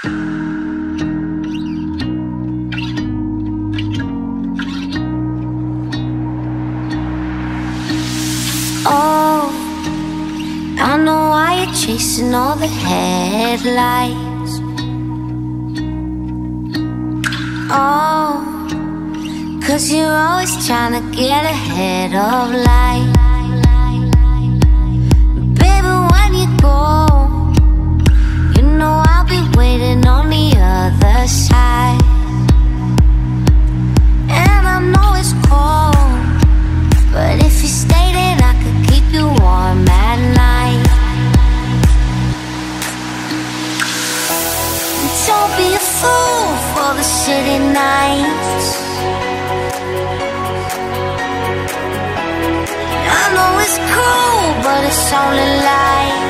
Oh, I know why you're chasing all the headlights. Oh, 'cause you're always trying to get ahead of life. Baby, when you go, you know I'll be waiting on the other side. And I know it's cold, but if you stay, then I could keep you warm at night. Don't be a fool for the city nights. I know it's cool, but it's only light.